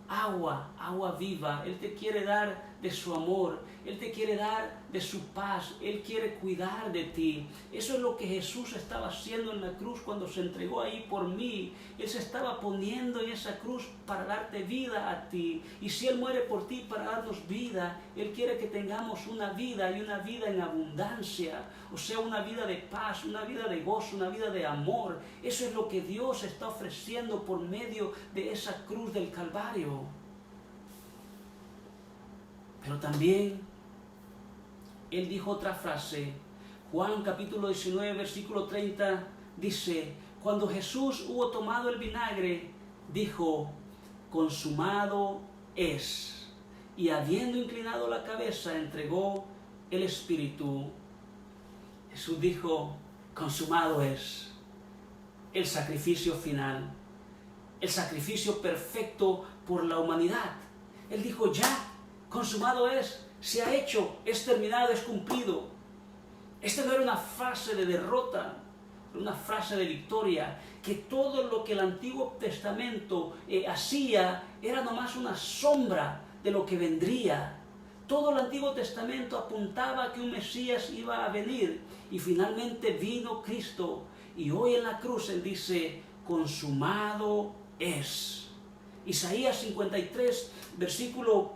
agua viva. Él te quiere dar de su amor. Él te quiere dar de su paz. Él quiere cuidar de ti. Eso es lo que Jesús estaba haciendo en la cruz cuando se entregó ahí por mí. Él se estaba poniendo en esa cruz para darte vida a ti. Y si Él muere por ti para darnos vida, Él quiere que tengamos una vida y una vida en abundancia. O sea, una vida de paz, una vida de gozo, una vida de amor. Eso es lo que Dios está ofreciendo por medio de esa cruz del Calvario. Pero también Él dijo otra frase. Juan capítulo 19, versículo 30 dice, cuando Jesús hubo tomado el vinagre, dijo, consumado es. Y habiendo inclinado la cabeza, entregó el Espíritu. Jesús dijo, consumado es. El sacrificio final, el sacrificio perfecto por la humanidad. Él dijo, ya, consumado es, se ha hecho, es terminado, es cumplido. Esta no era una frase de derrota, era una frase de victoria, que todo lo que el Antiguo Testamento hacía era nomás una sombra de lo que vendría. Todo el Antiguo Testamento apuntaba a que un Mesías iba a venir y finalmente vino Cristo. Y hoy en la cruz Él dice, consumado es. Isaías 53, versículo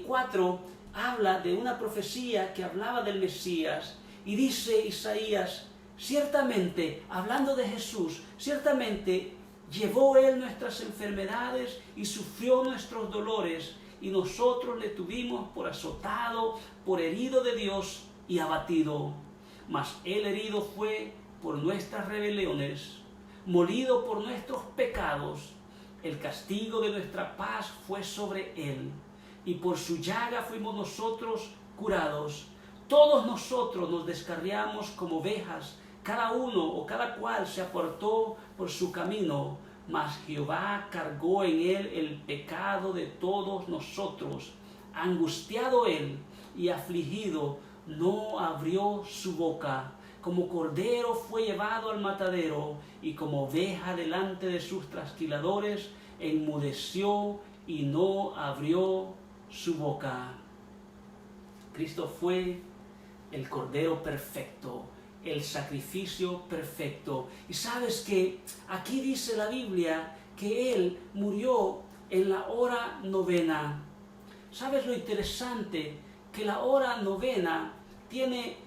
4, habla de una profecía que hablaba del Mesías. Y dice Isaías, ciertamente, hablando de Jesús, ciertamente llevó Él nuestras enfermedades y sufrió nuestros dolores. Y nosotros le tuvimos por azotado, por herido de Dios y abatido. Mas Él herido fue por nuestras rebeliones, molido por nuestros pecados. El castigo de nuestra paz fue sobre Él, y por su llaga fuimos nosotros curados. Todos nosotros nos descarriamos como ovejas, cada uno o cada cual se apartó por su camino, mas Jehová cargó en Él el pecado de todos nosotros. Angustiado Él y afligido, no abrió su boca. Como cordero fue llevado al matadero, y como oveja delante de sus trasquiladores, enmudeció y no abrió su boca. Cristo fue el cordero perfecto, el sacrificio perfecto. Y sabes que aquí dice la Biblia que Él murió en la hora novena. ¿Sabes lo interesante? Que la hora novena tiene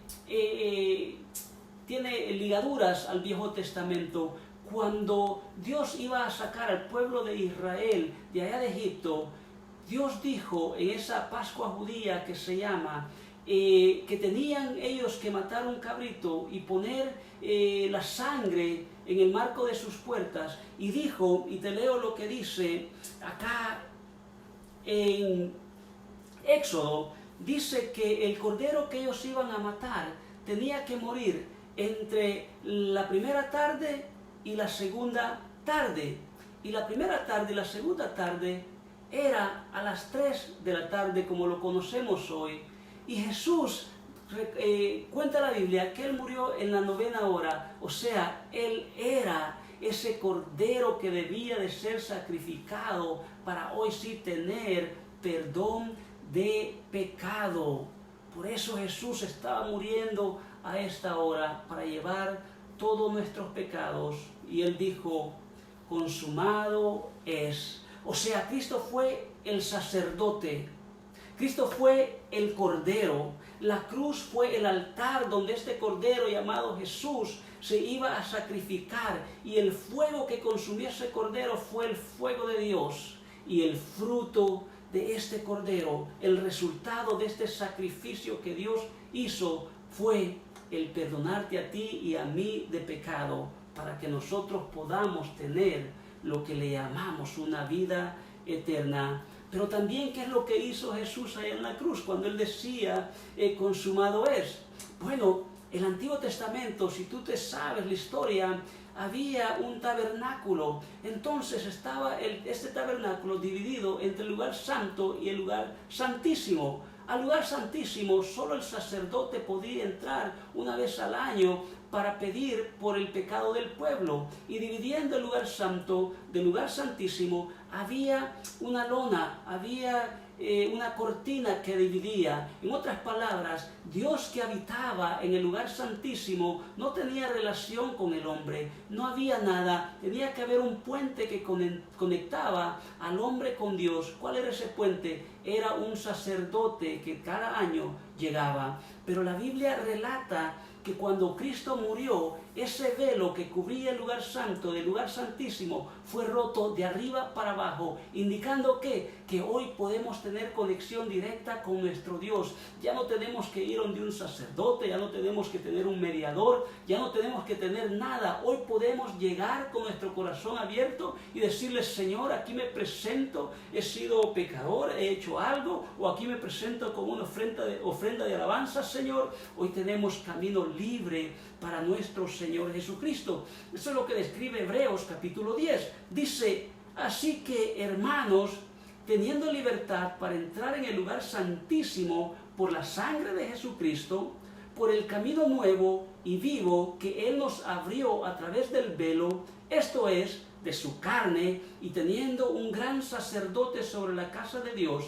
ligaduras al Viejo Testamento. Cuando Dios iba a sacar al pueblo de Israel de allá de Egipto, Dios dijo en esa Pascua judía que se llama, que tenían ellos que matar un cabrito y poner la sangre en el marco de sus puertas. Y dijo, y te leo lo que dice acá en Éxodo, dice que el cordero que ellos iban a matar tenía que morir entre la primera tarde y la segunda tarde. Y la primera tarde y la segunda tarde era a las 3 de la tarde, como lo conocemos hoy. Y Jesús, cuenta la Biblia, que Él murió en la novena hora. O sea, Él era ese cordero que debía de ser sacrificado para hoy sí tener perdón de pecado. Por eso Jesús estaba muriendo a esta hora, para llevar todos nuestros pecados. Y Él dijo, consumado es. O sea, Cristo fue el sacerdote, Cristo fue el Cordero, la cruz fue el altar donde este Cordero llamado Jesús se iba a sacrificar, y el fuego que consumía ese Cordero fue el fuego de Dios, y el fruto de este Cordero, el resultado de este sacrificio que Dios hizo, fue el perdonarte a ti y a mí de pecado, para que nosotros podamos tener lo que le llamamos una vida eterna. Pero también, ¿qué es lo que hizo Jesús allá en la cruz cuando Él decía, consumado es? Bueno, el Antiguo Testamento, si tú te sabes la historia, había un tabernáculo. Entonces estaba este tabernáculo dividido entre el lugar santo y el lugar santísimo. Al lugar santísimo solo el sacerdote podía entrar una vez al año para pedir por el pecado del pueblo. Y dividiendo el lugar santo del lugar santísimo, había una lona, había una cortina que dividía. En otras palabras, Dios que habitaba en el lugar santísimo no tenía relación con el hombre, no había nada. Tenía que haber un puente que conectaba al hombre con Dios. ¿Cuál era ese puente? Era un sacerdote que cada año llegaba. Pero la Biblia relata que cuando Cristo murió, ese velo que cubría el lugar santo del lugar santísimo fue roto de arriba para abajo, indicando que hoy podemos tener conexión directa con nuestro Dios. Ya no tenemos que ir donde un sacerdote, ya no tenemos que tener un mediador, ya no tenemos que tener nada. Hoy podemos llegar con nuestro corazón abierto y decirle: Señor, aquí me presento, he sido pecador, he hecho algo, o aquí me presento como una ofrenda de alabanza, Señor. Hoy tenemos camino libre para nuestro Señor Jesucristo. Eso es lo que describe Hebreos capítulo 10. Dice: así que, hermanos, teniendo libertad para entrar en el lugar santísimo por la sangre de Jesucristo, por el camino nuevo y vivo que Él nos abrió a través del velo, esto es, de su carne, y teniendo un gran sacerdote sobre la casa de Dios,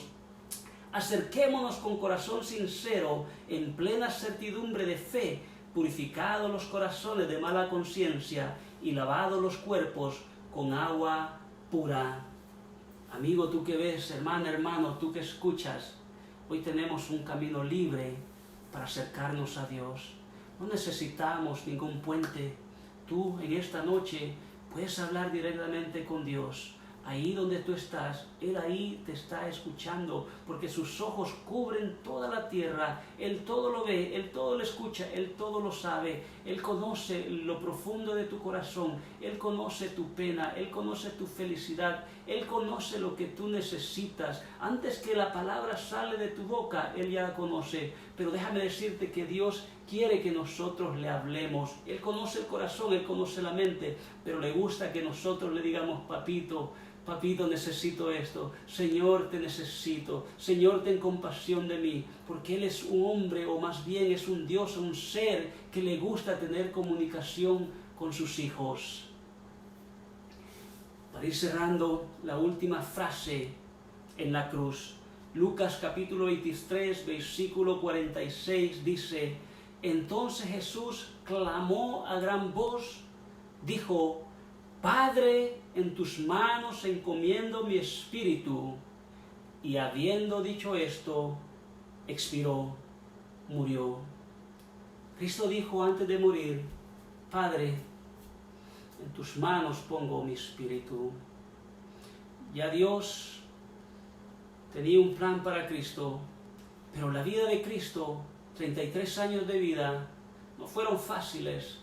acerquémonos con corazón sincero, en plena certidumbre de fe, purificados los corazones de mala conciencia y lavados los cuerpos con agua pura. Amigo, tú que ves, hermana, hermano, tú que escuchas, hoy tenemos un camino libre para acercarnos a Dios. No necesitamos ningún puente. Tú en esta noche puedes hablar directamente con Dios. Ahí donde tú estás, Él ahí te está escuchando, porque sus ojos cubren toda la tierra. Él todo lo ve, Él todo lo escucha, Él todo lo sabe. Él conoce lo profundo de tu corazón, Él conoce tu pena, Él conoce tu felicidad, Él conoce lo que tú necesitas. Antes que la palabra sale de tu boca, Él ya la conoce. Pero déjame decirte que Dios quiere que nosotros le hablemos. Él conoce el corazón, Él conoce la mente, pero le gusta que nosotros le digamos: papito, papito, necesito esto. Señor, te necesito. Señor, ten compasión de mí. Porque Él es un hombre, o más bien es un Dios, un ser que le gusta tener comunicación con sus hijos. Para ir cerrando, la última frase en la cruz. Lucas capítulo 23, versículo 46 dice: entonces Jesús clamó a gran voz, dijo: Padre, en tus manos encomiendo mi espíritu. Y habiendo dicho esto, expiró, murió. Cristo dijo antes de morir: Padre, en tus manos pongo mi espíritu. Ya Dios tenía un plan para Cristo, pero la vida de Cristo, 33 años de vida, no fueron fáciles,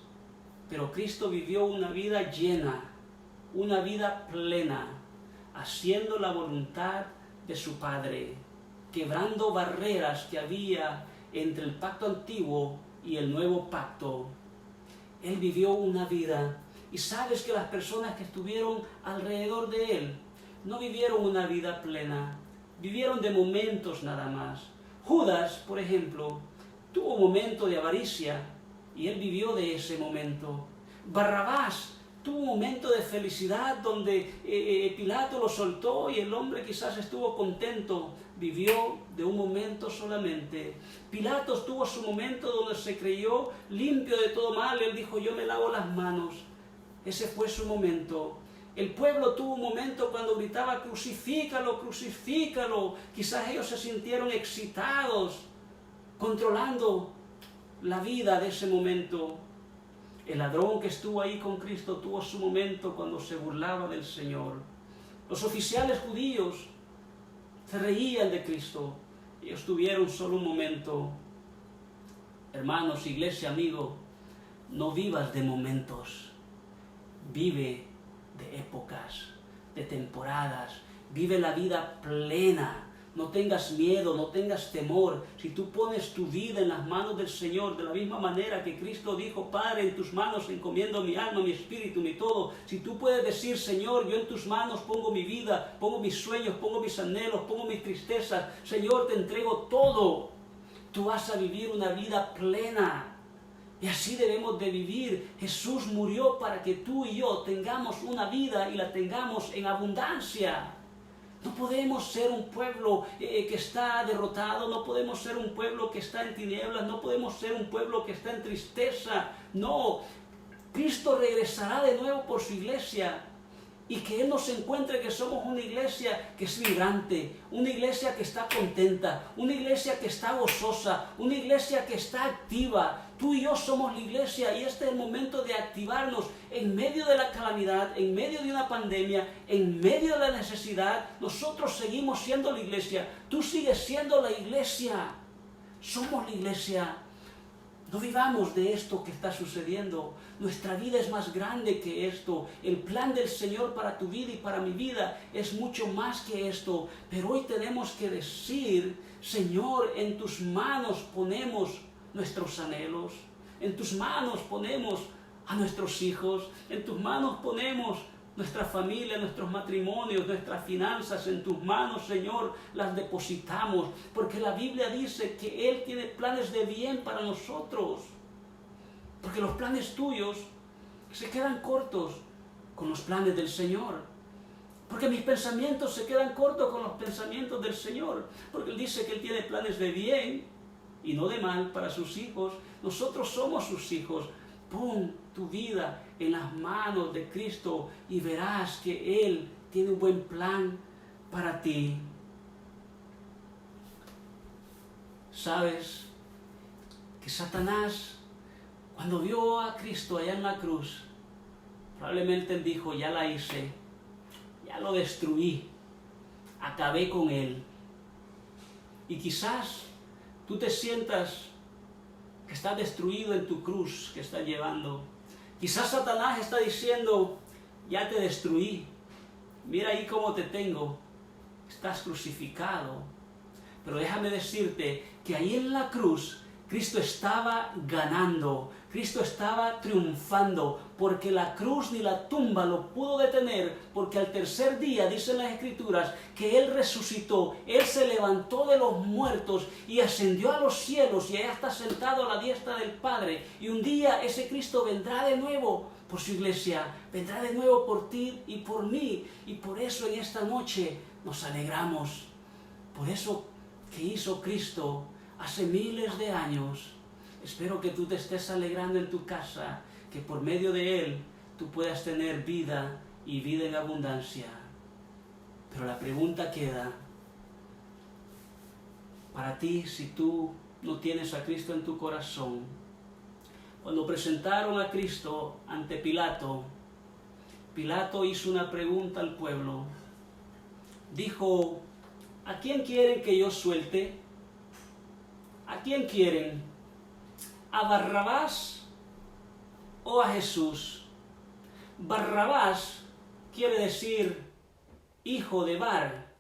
pero Cristo vivió una vida llena, una vida plena, haciendo la voluntad de su Padre, quebrando barreras que había entre el pacto antiguo y el nuevo pacto. Él vivió una vida, y sabes que las personas que estuvieron alrededor de Él no vivieron una vida plena, vivieron de momentos nada más. Judas, por ejemplo, tuvo un momento de avaricia, y él vivió de ese momento. Barrabás tuvo un momento de felicidad donde Pilato lo soltó y el hombre quizás estuvo contento. Vivió de un momento solamente. Pilatos tuvo su momento donde se creyó limpio de todo mal. Él dijo: yo me lavo las manos. Ese fue su momento. El pueblo tuvo un momento cuando gritaba, crucifícalo, crucifícalo. Quizás ellos se sintieron excitados, controlando la vida de ese momento. El ladrón que estuvo ahí con Cristo tuvo su momento cuando se burlaba del Señor. Los oficiales judíos se reían de Cristo. Ellos tuvieron solo un momento. Hermanos, iglesia, amigo, no vivas de momentos. Vive de épocas, de temporadas. Vive la vida plena. No tengas miedo, no tengas temor. Si tú pones tu vida en las manos del Señor, de la misma manera que Cristo dijo, Padre, en tus manos encomiendo mi alma, mi espíritu, mi todo. Si tú puedes decir, Señor, yo en tus manos pongo mi vida, pongo mis sueños, pongo mis anhelos, pongo mis tristezas. Señor, te entrego todo. Tú vas a vivir una vida plena. Y así debemos de vivir. Jesús murió para que tú y yo tengamos una vida y la tengamos en abundancia. No podemos ser un pueblo que está derrotado, no podemos ser un pueblo que está en tinieblas, no podemos ser un pueblo que está en tristeza. No, Cristo regresará de nuevo por su iglesia y que Él nos encuentre que somos una iglesia que es vibrante, una iglesia que está contenta, una iglesia que está gozosa, una iglesia que está activa. Tú y yo somos la iglesia y este es el momento de activarnos en medio de la calamidad, en medio de una pandemia, en medio de la necesidad. Nosotros seguimos siendo la iglesia, tú sigues siendo la iglesia, somos la iglesia. No vivamos de esto que está sucediendo. Nuestra vida es más grande que esto. El plan del Señor para tu vida y para mi vida es mucho más que esto. Pero hoy tenemos que decir, Señor, en tus manos ponemos nuestros anhelos. En tus manos ponemos a nuestros hijos. En tus manos ponemos nuestra familia, nuestros matrimonios, nuestras finanzas. En tus manos, Señor, las depositamos, porque la Biblia dice que Él tiene planes de bien para nosotros, porque los planes tuyos se quedan cortos con los planes del Señor, porque mis pensamientos se quedan cortos con los pensamientos del Señor, porque Él dice que Él tiene planes de bien y no de mal para sus hijos. Nosotros somos sus hijos. Pon tu vida en las manos de Cristo y verás que Él tiene un buen plan para ti. Sabes que Satanás, cuando vio a Cristo allá en la cruz, probablemente él dijo, ya la hice, ya lo destruí, acabé con él. Y quizás tú te sientas que está destruido en tu cruz que está llevando. Quizás Satanás está diciendo, ya te destruí, mira ahí cómo te tengo, estás crucificado. Pero déjame decirte que ahí en la cruz Cristo estaba ganando, Cristo estaba triunfando, porque la cruz ni la tumba lo pudo detener, porque al tercer día, dicen las Escrituras, que Él resucitó, Él se levantó de los muertos y ascendió a los cielos, y allá está sentado a la diestra del Padre, y un día ese Cristo vendrá de nuevo por su iglesia, vendrá de nuevo por ti y por mí, y por eso en esta noche nos alegramos, por eso que hizo Cristo hace miles de años. Espero que tú te estés alegrando en tu casa, que por medio de Él tú puedas tener vida y vida en abundancia. Pero la pregunta queda, para ti, si tú no tienes a Cristo en tu corazón, cuando presentaron a Cristo ante Pilato, Pilato hizo una pregunta al pueblo. Dijo, ¿a quién quieren que yo suelte? ¿A quién quieren? ¿A Barrabás o a Jesús? Barrabás quiere decir hijo de Bar.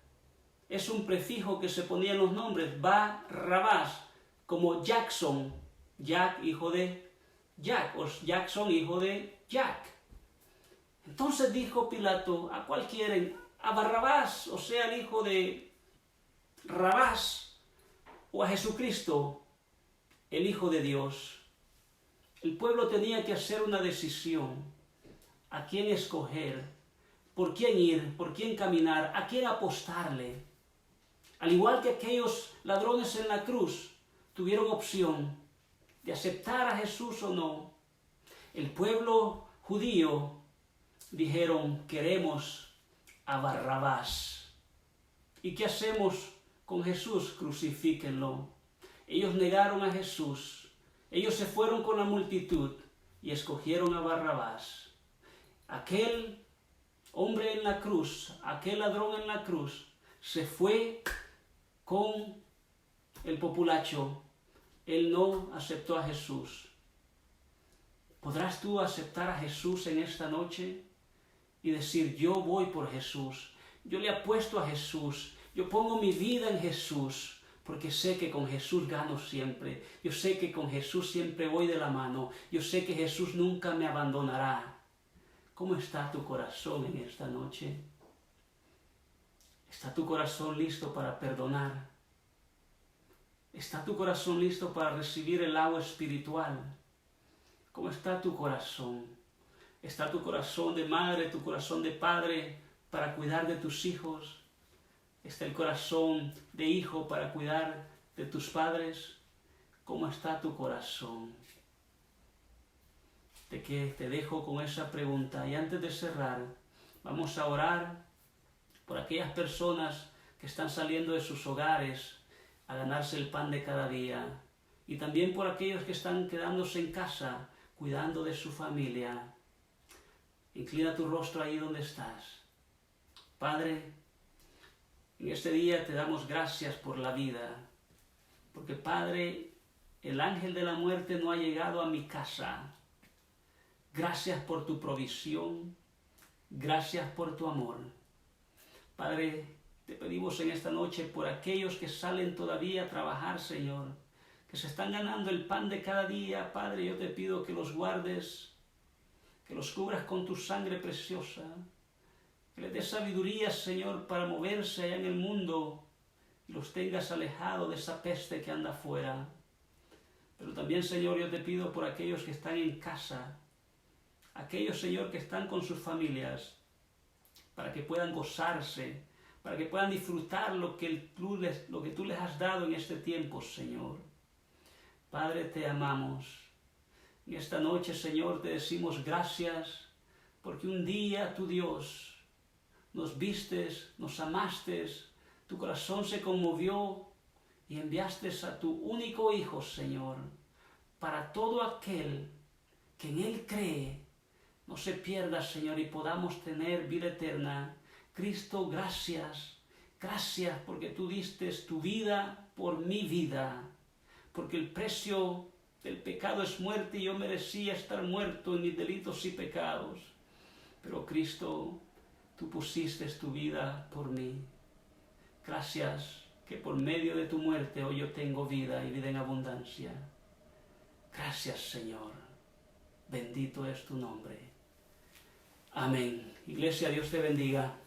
Es un prefijo que se ponía en los nombres. Barrabás, como Jackson. Jack, hijo de Jack. O Jackson, hijo de Jack. Entonces dijo Pilato, ¿a cuál quieren? ¿A Barrabás, o sea, el hijo de Rabás? ¿O a Jesucristo, el Hijo de Dios? El pueblo tenía que hacer una decisión. ¿A quién escoger? ¿Por quién ir? ¿Por quién caminar? ¿A quién apostarle? Al igual que aquellos ladrones en la cruz tuvieron opción de aceptar a Jesús o no, el pueblo judío dijeron, queremos a Barrabás. ¿Y qué hacemos con Jesús? Crucifíquenlo. Ellos negaron a Jesús. Ellos se fueron con la multitud y escogieron a Barrabás. Aquel hombre en la cruz, aquel ladrón en la cruz, se fue con el populacho. Él no aceptó a Jesús. ¿Podrás tú aceptar a Jesús en esta noche y decir, yo voy por Jesús, yo le apuesto a Jesús, yo pongo mi vida en Jesús, porque sé que con Jesús gano siempre, yo sé que con Jesús siempre voy de la mano, yo sé que Jesús nunca me abandonará? ¿Cómo está tu corazón en esta noche? ¿Está tu corazón listo para perdonar? ¿Está tu corazón listo para recibir el agua espiritual? ¿Cómo está tu corazón? ¿Está tu corazón de madre, tu corazón de padre para cuidar de tus hijos? ¿Está el corazón de hijo para cuidar de tus padres? ¿Cómo está tu corazón? Te dejo con esa pregunta. Y antes de cerrar, vamos a orar por aquellas personas que están saliendo de sus hogares a ganarse el pan de cada día. Y también por aquellos que están quedándose en casa, cuidando de su familia. Inclina tu rostro ahí donde estás. Padre, en este día te damos gracias por la vida, porque Padre, el ángel de la muerte no ha llegado a mi casa. Gracias por tu provisión, gracias por tu amor. Padre, te pedimos en esta noche por aquellos que salen todavía a trabajar, Señor, que se están ganando el pan de cada día. Padre, yo te pido que los guardes, que los cubras con tu sangre preciosa, que les des sabiduría, Señor, para moverse allá en el mundo y los tengas alejados de esa peste que anda afuera. Pero también, Señor, yo te pido por aquellos que están en casa, aquellos, Señor, que están con sus familias, para que puedan gozarse, para que puedan disfrutar lo que tú les has dado en este tiempo, Señor. Padre, te amamos. Y esta noche, Señor, te decimos gracias, porque un día, tu Dios, nos vistes, nos amaste, tu corazón se conmovió y enviaste a tu único Hijo, Señor, para todo aquel que en Él cree, no se pierda, Señor, y podamos tener vida eterna. Cristo, gracias, gracias porque tú diste tu vida por mi vida, porque el precio del pecado es muerte y yo merecía estar muerto en mis delitos y pecados. Pero Cristo, tú pusiste tu vida por mí. Gracias que por medio de tu muerte hoy yo tengo vida y vida en abundancia. Gracias, Señor. Bendito es tu nombre. Amén. Iglesia, Dios te bendiga.